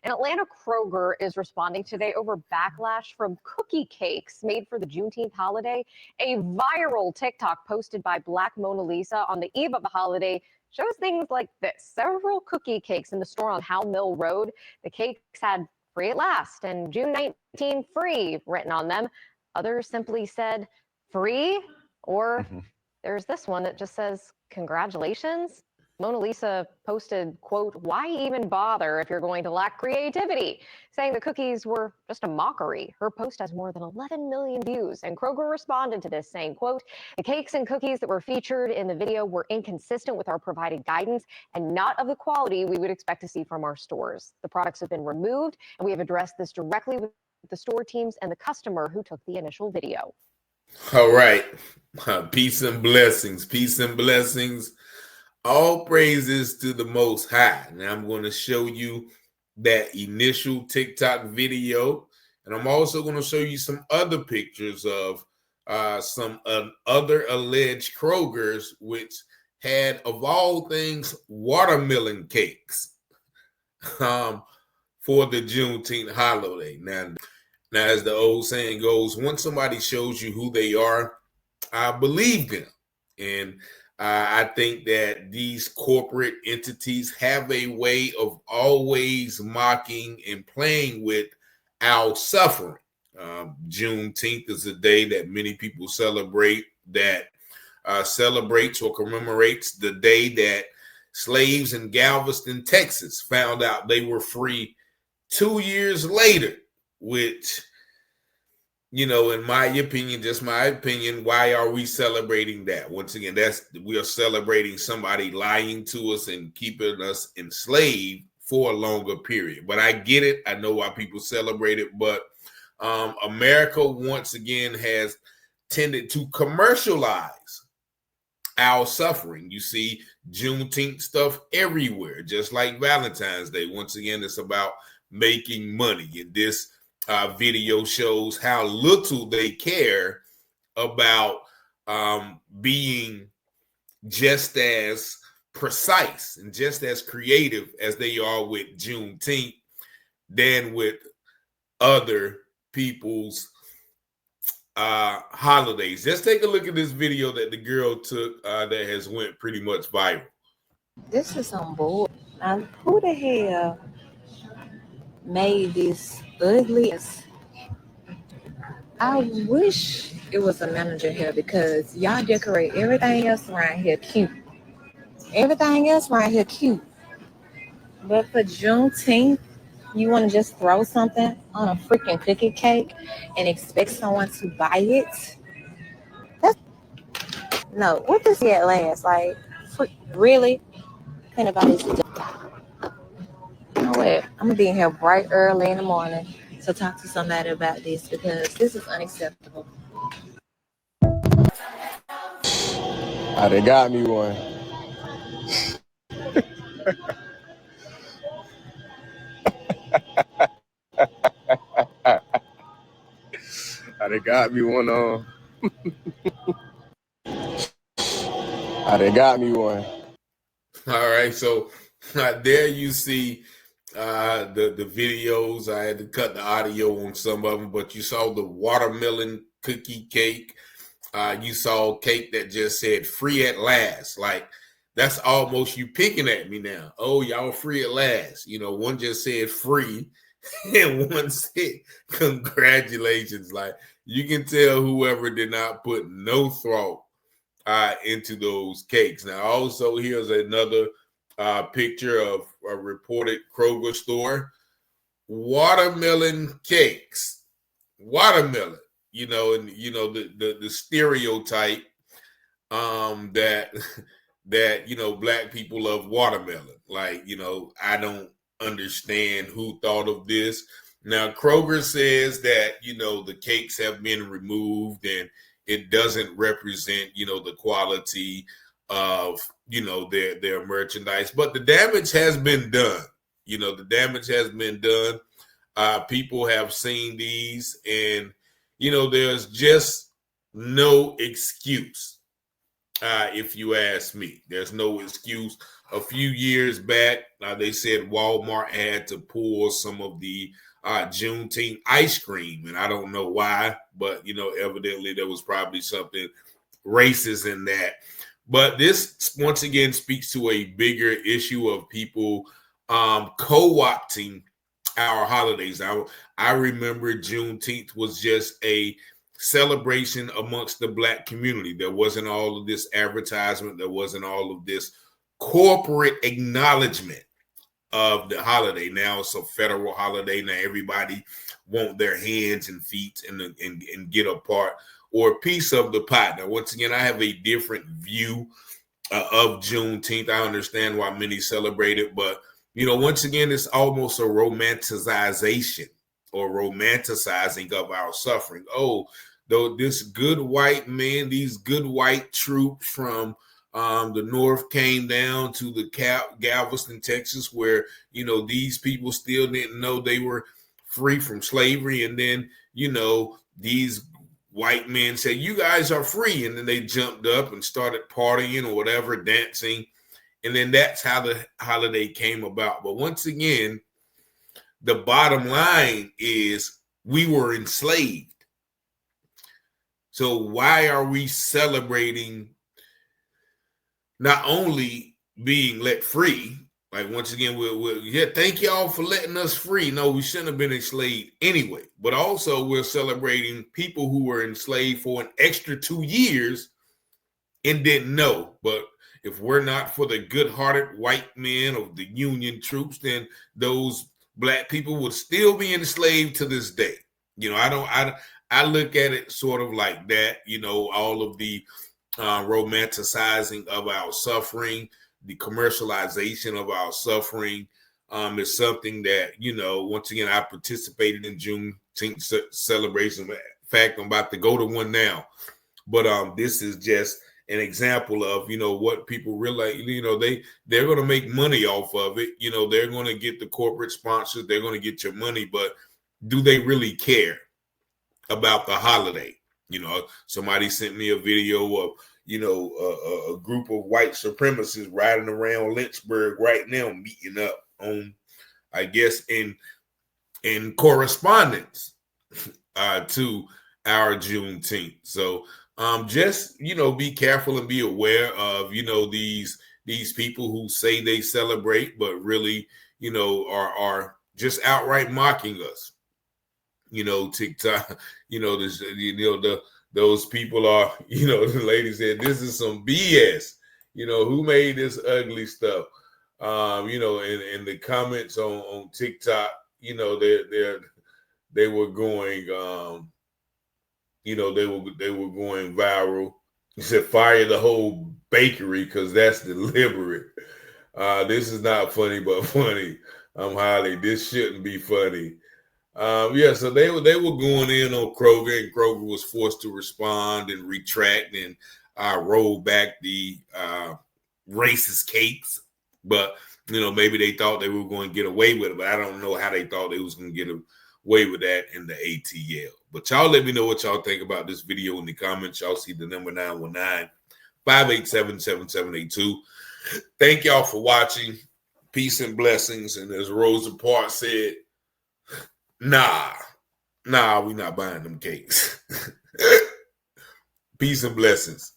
In Atlanta, Kroger is responding today over backlash from cookie cakes made for the Juneteenth holiday. A viral TikTok posted by Black Mona Lisa on the eve of the holiday shows things like this. Several cookie cakes in the store on Howe Mill Road. The cakes had "free at last" and "June 19 free" written on them. Others simply said "free," or there's this one that just says "congratulations." Mona Lisa posted, quote, "Why even bother if you're going to lack creativity?" saying the cookies were just a mockery. Her post has more than 11 million views, and Kroger responded to this saying, quote, "The cakes and cookies that were featured in the video were inconsistent with our provided guidance and not of the quality we would expect to see from our stores. The products have been removed, and we have addressed this directly with the store teams and the customer who took the initial video." All right. Peace and blessings. Peace and blessings. All praises to the Most High. Now I'm going to show you that initial TikTok video, and I'm also going to show you some other pictures of some other alleged Krogers, which had, of all things, watermelon cakes for the Juneteenth holiday. Now, as the old saying goes, once somebody shows you who they are, I believe them. And I think that these corporate entities have a way of always mocking and playing with our suffering. Juneteenth is a day that many people celebrate that celebrates or commemorates the day that slaves in Galveston, Texas found out they were free 2 years later, which, you know, in my opinion, just my opinion, why are we celebrating that? Once again, we are celebrating somebody lying to us and keeping us enslaved for a longer period. But I get it. I know why people celebrate it. But America, once again, has tended to commercialize our suffering. You see Juneteenth stuff everywhere, just like Valentine's Day. Once again, it's about making money. And this video shows how little they care about being just as precise and just as creative as they are with Juneteenth than with other people's holidays. Just take a look at this video that the girl took that has went pretty much viral. This is on board. Who the hell made this ugly? I wish it was a manager here, because y'all decorate everything else around here cute. Everything else around here cute. But for Juneteenth, you want to just throw something on a freaking cookie cake and expect someone to buy it? No, what does it last? Like, really? Can't nobody do that. You know what? I'm going to be in here bright early in the morning to talk to somebody about this, because this is unacceptable. They got me one. They got me one on. They got me one. All right, so there you see the videos. I had to cut the audio on some of them, but you saw the watermelon cookie cake. You saw cake that just said "free at last." Like, that's almost you picking at me now. Oh, y'all free at last. You know, one just said "free" and one said "congratulations." Like, you can tell whoever did not put no thought into those cakes. Now, also, here's another picture of a reported Kroger store. Watermelon cakes. Watermelon. You know, and you know the stereotype that you know, black people love watermelon. Like, you know, I don't understand who thought of this. Now, Kroger says that, you know, the cakes have been removed and it doesn't represent, you know, the quality of, you know, their merchandise, but the damage has been done. You know, the damage has been done. People have seen these, and, you know, there's just no excuse if you ask me. There's no excuse. A few years back, they said Walmart had to pull some of the Juneteenth ice cream, and I don't know why, but evidently there was probably something racist in that. But this once again speaks to a bigger issue of people co-opting our holidays. I remember Juneteenth was just a celebration amongst the Black community. There wasn't all of this advertisement. There wasn't all of this corporate acknowledgement of the holiday. Now it's a federal holiday. Now everybody want their hands and feet and get a part or a piece of the pie. Now, once again, I have a different view of Juneteenth. I understand why many celebrate it, but once again, it's almost a romanticization or romanticizing of our suffering. Oh, though this good white man, these good white troops from the North came down to the Galveston, Texas, where, these people still didn't know they were free from slavery. And then, these white men said, you guys are free. And then they jumped up and started partying or whatever, dancing. And then that's how the holiday came about. But once again, the bottom line is we were enslaved. So why are we celebrating not only being let free? Like, once again, we'll thank y'all for letting us free. No, we shouldn't have been enslaved anyway. But also we're celebrating people who were enslaved for an extra 2 years and didn't know. But if we're not for the good-hearted white men of the Union troops, then those Black people would still be enslaved to this day. I look at it sort of like that. All of the romanticizing of our suffering, the commercialization of our suffering is something that, once again, I participated in Juneteenth celebration. In fact, I'm about to go to one now. But this is just an example of, what people realize, they're going to make money off of it. They're going to get the corporate sponsors. They're going to get your money. But do they really care about the holiday? Somebody sent me a video of, a group of white supremacists riding around Lynchburg right now, meeting up on, I guess, in correspondence to our Juneteenth. So just, be careful and be aware of, these people who say they celebrate, but really, are just outright mocking us. TikTok, those people are, the lady said, this is some BS. Who made this ugly stuff? In the comments on TikTok, they were going, they were going viral. He said, fire the whole bakery because that's deliberate. This is not funny, but funny. Holly, this shouldn't be funny. So they were going in on Kroger, and Kroger was forced to respond and retract and roll back the racist cakes. But maybe they thought they were going to get away with it, but I don't know how they thought they was going to get away with that in the ATL. But y'all let me know what y'all think about this video in the comments. Y'all see the number 919-587-7782. Thank y'all for watching. Peace and blessings. And as Rosa Parks said, Nah, we not buying them cakes. Peace and blessings.